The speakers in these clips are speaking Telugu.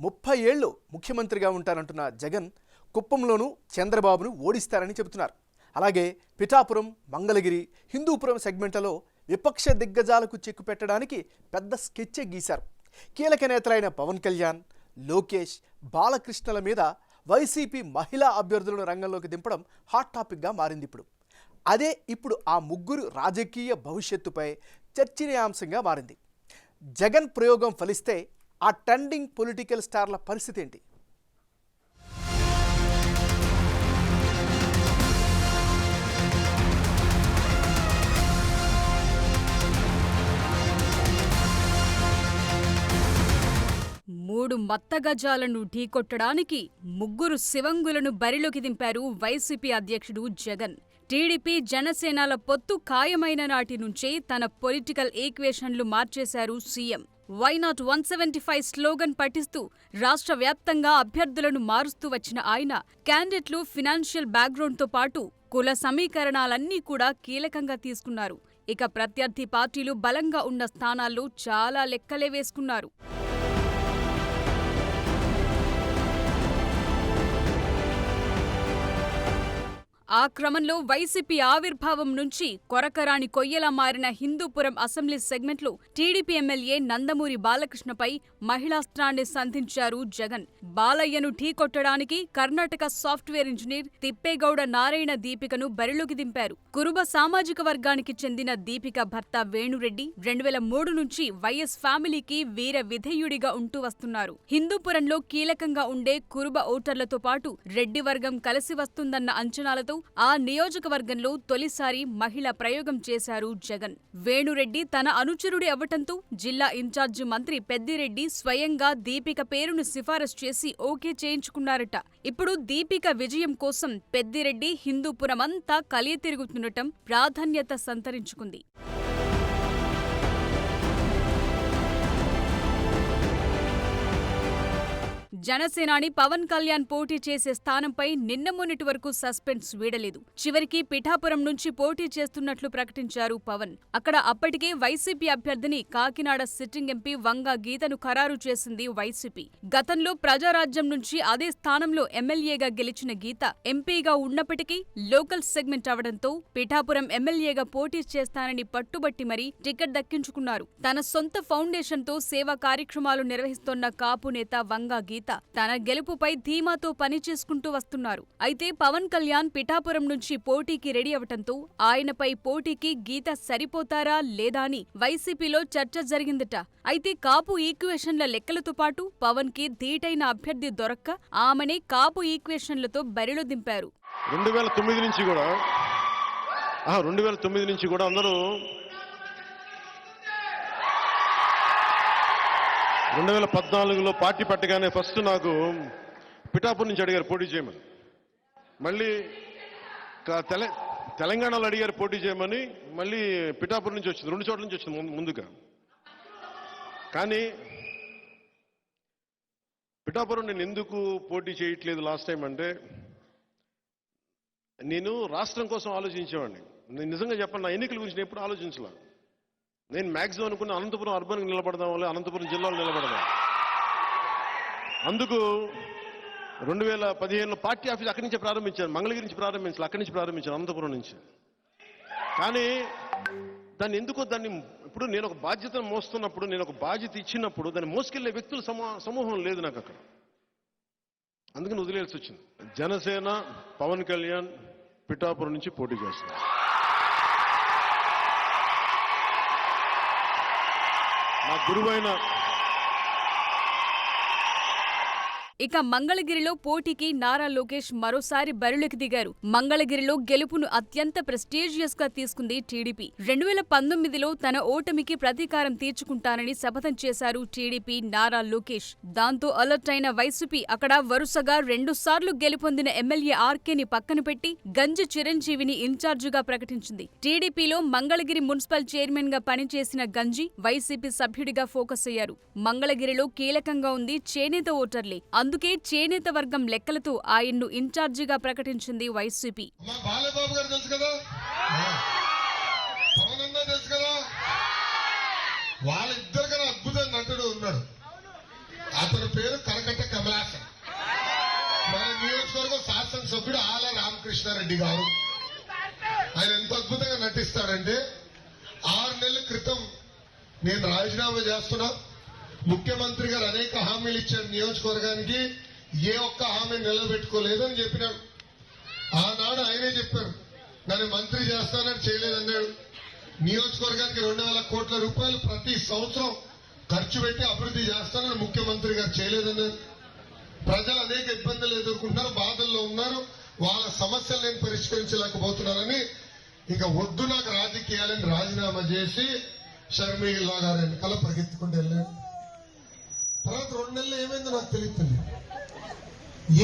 30 ఏళ్లు ముఖ్యమంత్రిగా ఉంటారంటున్న జగన్ కుప్పంలోనూ చంద్రబాబును ఓడిస్తారని చెబుతున్నారు. అలాగే పిఠాపురం, మంగళగిరి, హిందూపురం సెగ్మెంట్లలో విపక్ష దిగ్గజాలకు చెక్కు పెట్టడానికి పెద్ద స్కెచ్చే గీశారు. కీలక నేతలైన పవన్ కళ్యాణ్, లోకేష్, బాలకృష్ణల మీద వైసీపీ మహిళా అభ్యర్థులను రంగంలోకి దింపడం హాట్ టాపిక్గా మారింది. అదే ఇప్పుడు ఆ ముగ్గురు రాజకీయ భవిష్యత్తుపై చర్చనీయాంశంగా మారింది. జగన్ ప్రయోగం ఫలిస్తే ఆ ట్రెండింగ్ పొలిటికల్ స్టార్ల పరిస్థితి ఏంటి? మూడు మత్తగజాలను ఢీకొట్టడానికి ముగ్గురు శివంగులను బరిలోకి దింపారు వైసీపీ అధ్యక్షుడు జగన్. టీడీపీ, జనసేనల పొత్తు ఖాయమైన నాటి నుంచే తన పొలిటికల్ ఈక్వేషన్లు మార్చేశారు సీఎం. వై నాట్ 175 స్లోగన్ పఠిస్తూ రాష్ట్ర వ్యాప్తంగా అభ్యర్థులను మారుస్తూ వచ్చిన ఆయన క్యాండిడేట్లు ఫినాన్షియల్ బ్యాక్గ్రౌండ్తో పాటు కుల సమీకరణాలన్నీ కూడా కీలకంగా తీసుకున్నారు. ఇక ప్రత్యర్థి పార్టీలు బలంగా ఉన్న స్థానాల్లో చాలా లెక్కలే వేసుకున్నారు. ఆ క్రమంలో వైసీపీ ఆవిర్భావం నుంచి కొరకరాని కొయ్యలా మారిన హిందూపురం అసెంబ్లీ సెగ్మెంట్లో టీడీపీ ఎమ్మెల్యే నందమూరి బాలకృష్ణపై మహిళాస్త్రాన్ని సంధించారు జగన్. బాలయ్యను ఢీకొట్టడానికి కర్ణాటక సాఫ్ట్వేర్ ఇంజనీర్ తిప్పేగౌడ నారాయణ దీపికను బరిలోకి దింపారు. కురుబ సామాజిక వర్గానికి చెందిన దీపిక భర్త వేణురెడ్డి 2003 నుంచి వైఎస్ ఫ్యామిలీకి వీర విధేయుడిగా ఉంటూ వస్తున్నారు. హిందూపురంలో కీలకంగా ఉండే కురుబ ఓటర్లతో పాటు రెడ్డి వర్గం కలిసి వస్తుందన్న అంచనాలతో ఆ నియోజకవర్గంలో తొలిసారి మహిళా ప్రయోగం చేశారు జగన్. వేణురెడ్డి తన అనుచరుడి అవ్వటంతో జిల్లా ఇన్ఛార్జి మంత్రి పెద్దిరెడ్డి స్వయంగా దీపిక పేరును సిఫారసు చేసి ఓకే చేయించుకున్నారట. ఇప్పుడు దీపిక విజయం కోసం పెద్దిరెడ్డి హిందూపురమంతా కలియతిరుగుతుండటం ప్రాధాన్యత సంతరించుకుంది. జనసేనాని పవన్ కళ్యాణ్ పోటీ చేసే స్థానంపై నిన్న మొన్నటి వరకు సస్పెన్స్ వీడలేదు. చివరికి పిఠాపురం నుంచి పోటీ చేస్తున్నట్లు ప్రకటించారు పవన్. అక్కడ అప్పటికే వైసీపీ అభ్యర్థిని కాకినాడ సిట్టింగ్ ఎంపీ వంగ గీతను ఖరారు చేసింది వైసీపీ. గతంలో ప్రజారాజ్యం నుంచి అదే స్థానంలో ఎమ్మెల్యేగా గెలిచిన గీత ఎంపీగా ఉన్నప్పటికీ లోకల్ సెగ్మెంట్ అవడంతో పిఠాపురం ఎమ్మెల్యేగా పోటీ చేస్తానని పట్టుబట్టి మరీ టికెట్ దక్కించుకున్నారు. తన సొంత ఫౌండేషన్తో సేవా కార్యక్రమాలు నిర్వహిస్తోన్న కాపు నేత వంగ గీత తన గెలుపుపై ధీమాతో పనిచేసుకుంటూ వస్తున్నారు. అయితే పవన్ కళ్యాణ్ పిఠాపురం నుంచి పోటీకి రెడీ అవటంతో ఆయనపై పోటీకి గీత సరిపోతారా లేదా అని వైసీపీలో చర్చ జరిగిందట. అయితే కాపు ఈక్వేషన్ల లెక్కలతో పాటు పవన్ కి ధీటైన అభ్యర్థి దొరక్క ఆమెనే కాపు ఈక్వేషన్లతో బరిలో దింపారు. 2009 నుంచి కూడా అందరూ 2014లో పార్టీ పెట్టగానే ఫస్ట్ నాకు పిఠాపురం నుంచి అడిగారు పోటీ చేయమని. మళ్ళీ తెలంగాణలో అడిగారు పోటీ చేయమని. మళ్ళీ పిఠాపురం నుంచి వచ్చింది, 2 చోట్ల నుంచి వచ్చింది ముందుగా. కానీ పిఠాపురం నేను ఎందుకు పోటీ చేయట్లేదు లాస్ట్ టైం అంటే, నేను రాష్ట్రం కోసం ఆలోచించేవాడిని. నేను నిజంగా చెప్పండి, నా ఎన్నికల గురించి నేను ఎప్పుడు ఆలోచించలే. నేను మ్యాక్సిమం అనుకున్న అనంతపురం అర్బన్కి నిలబడదాం, వల్ల అనంతపురం జిల్లాలో నిలబడదాం. అందుకు 2015లో పార్టీ ఆఫీస్ అక్కడి నుంచే ప్రారంభించాను, మంగళగిరి నుంచి ప్రారంభించాను, అక్కడి నుంచి ప్రారంభించాను, అనంతపురం నుంచి. కానీ దాన్ని ఇప్పుడు నేను ఒక బాధ్యతను మోస్తున్నప్పుడు, నేను ఒక బాధ్యత ఇచ్చినప్పుడు దాన్ని మోసుకెళ్లే వ్యక్తుల సమూహం లేదు నాకు అక్కడ. అందుకని వదిలేయాల్సి వచ్చింది. జనసేన పవన్ కళ్యాణ్ పిఠాపురం నుంచి పోటీ చేస్తున్నారు. నా గురువైన ఇక మంగళగిరిలో పోటీకి నారా లోకేష్ మరోసారి బరిలోకి దిగారు. మంగళగిరిలో గెలుపును అత్యంత ప్రెస్టీజియస్ గా తీసుకుంది టీడీపీ. 2019లో తన ఓటమికి ప్రతీకారం తీర్చుకుంటానని శపథం చేశారు టీడీపీ నారా లోకేష్. దాంతో అలర్ట్ అయిన వైసీపీ అక్కడ వరుసగా 2 సార్లు గెలుపొందిన ఎమ్మెల్యే ఆర్కేని పక్కన పెట్టి గంజి చిరంజీవిని ఇన్ఛార్జిగా ప్రకటించింది. టీడీపీలో మంగళగిరి మున్సిపల్ చైర్మన్ గా పనిచేసిన గంజి వైసీపీ సభ్యుడిగా ఫోకస్ అయ్యారు. మంగళగిరిలో కీలకంగా ఉంది చేనేత ఓటర్లే. అందుకే చేనేత వర్గం లెక్కలతో ఆయన్ను ఇన్ఛార్జిగా ప్రకటించింది వైసీపీ. అతని పేరు కరకట్ట కమలాసన్. మన నియోజకవర్గం శాసనసభ్యుడు ఆల రామకృష్ణారెడ్డి గారు. ఆయన ఎంత అద్భుతంగా నటిస్తాడంటే 6 నెలల క్రితం నేను రాజీనామా చేస్తున్నా, ముఖ్యమంత్రి గారు అనేక హామీలు ఇచ్చారు నియోజకవర్గానికి, ఏ ఒక్క హామీ నిలబెట్టుకోలేదని చెప్పినాడు. ఆనాడు ఆయనే చెప్పారు నన్ను మంత్రి చేస్తానని చేయలేదన్నాడు. నియోజకవర్గానికి 2,000 కోట్ల రూపాయలు ప్రతి సంవత్సరం ఖర్చు పెట్టి అభివృద్ధి చేస్తానని ముఖ్యమంత్రి గారు చేయలేదన్నారు. ప్రజలు అనేక ఇబ్బందులు ఎదుర్కొంటున్నారు, బాధల్లో ఉన్నారు, వాళ్ళ సమస్యలు నేను పరిష్కరించలేకపోతున్నానని ఇక వద్దు నాకు రాజకీయాలని రాజీనామా చేసి షర్మిల గారు ఎన్నికల పరిగెత్తుకుంటూ వెళ్ళాడు. తర్వాత 2 నెలలు ఏమైందో నాకు తెలియదు,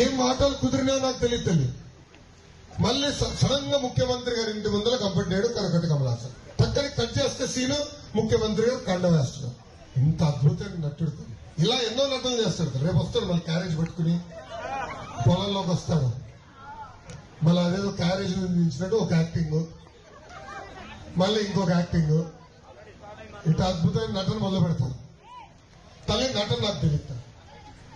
ఏం మాటలు కుదిరినాయో నాకు తెలియదు. మళ్ళీ సడన్ గా ముఖ్యమంత్రి గారి ఇంటి ముందర కనపడ్డాడు కరకట్ట కమలాసన్. పక్కన కట్ చేస్తే సీను ముఖ్యమంత్రి గారు కండ వేస్తున్నాడు. ఇంత అద్భుతంగా నట్టుడుతుంది. ఇలా ఎన్నో నటనలు చేస్తాడు. రేపు వస్తాడు మళ్ళీ క్యారేజ్ పెట్టుకుని పొలంలోకి వస్తాడు, మళ్ళీ అదేదో క్యారేజ్ నిలిచినట్టు ఒక యాక్టింగ్, మళ్ళీ ఇంకొక యాక్టింగ్, ఇంత అద్భుతమైన నటన మొదలు పెడతాను. తల్లి నటన నాకు తెలియదు,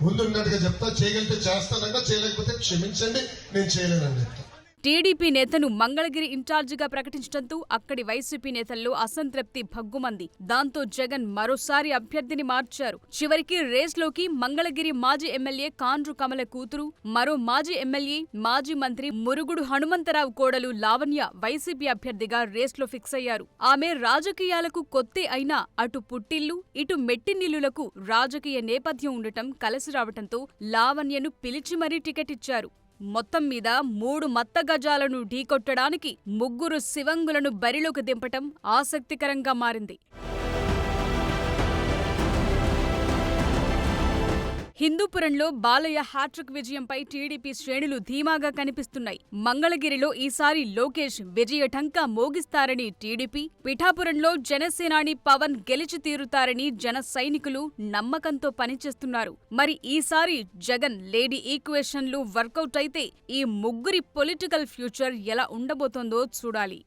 ముందున్నట్టుగా చెప్తా, చేయగలిగితే చేస్తానంట, చేయలేకపోతే క్షమించండి నేను చేయలేనని చెప్తా. టీడీపీ నేతను మంగళగిరి ఇన్ఛార్జిగా ప్రకటించడంతో అక్కడి వైసీపీ నేతల్లో అసంతృప్తి భగ్గుమంది. దాంతో జగన్ మరోసారి అభ్యర్థిని మార్చారు. చివరికి రేస్లోకి మంగళగిరి మాజీ ఎమ్మెల్యే కాండ్రు కమల కూతురు, మరో మాజీ ఎమ్మెల్యే, మాజీ మంత్రి మురుగుడు హనుమంతరావు కోడలు లావణ్య వైసీపీ అభ్యర్థిగా రేస్లో ఫిక్స్ అయ్యారు. ఆమె రాజకీయాలకు కొత్తే అయినా అటు పుట్టిల్లు, ఇటు మెట్టినిల్లులకు రాజకీయ నేపథ్యం ఉండటం కలిసి రావటంతో లావణ్యను పిలిచి మరీ టికెట్ ఇచ్చారు. మొత్తం మీద 3 మత్త గజాలను ఢీకొట్టడానికి 3 శివంగులను బరిలోకి దింపటం ఆసక్తికరంగా మారింది. హిందూపురంలో బాలయ్య హ్యాట్రిక్ విజయంపై టీడీపీ శ్రేణులు ధీమాగా కనిపిస్తున్నాయి. మంగళగిరిలో ఈసారి లోకేష్ విజయ ఢంకా మోగిస్తారని టీడీపీ, పిఠాపురంలో జనసేనాని పవన్ గెలిచి తీరుతారని జన సైనికులు నమ్మకంతో పనిచేస్తున్నారు. మరి ఈసారి జగన్ లేడీ ఈక్వేషన్లు వర్కౌట్ అయితే ఈ ముగ్గురి పొలిటికల్ ఫ్యూచర్ ఎలా ఉండబోతోందో చూడాలి.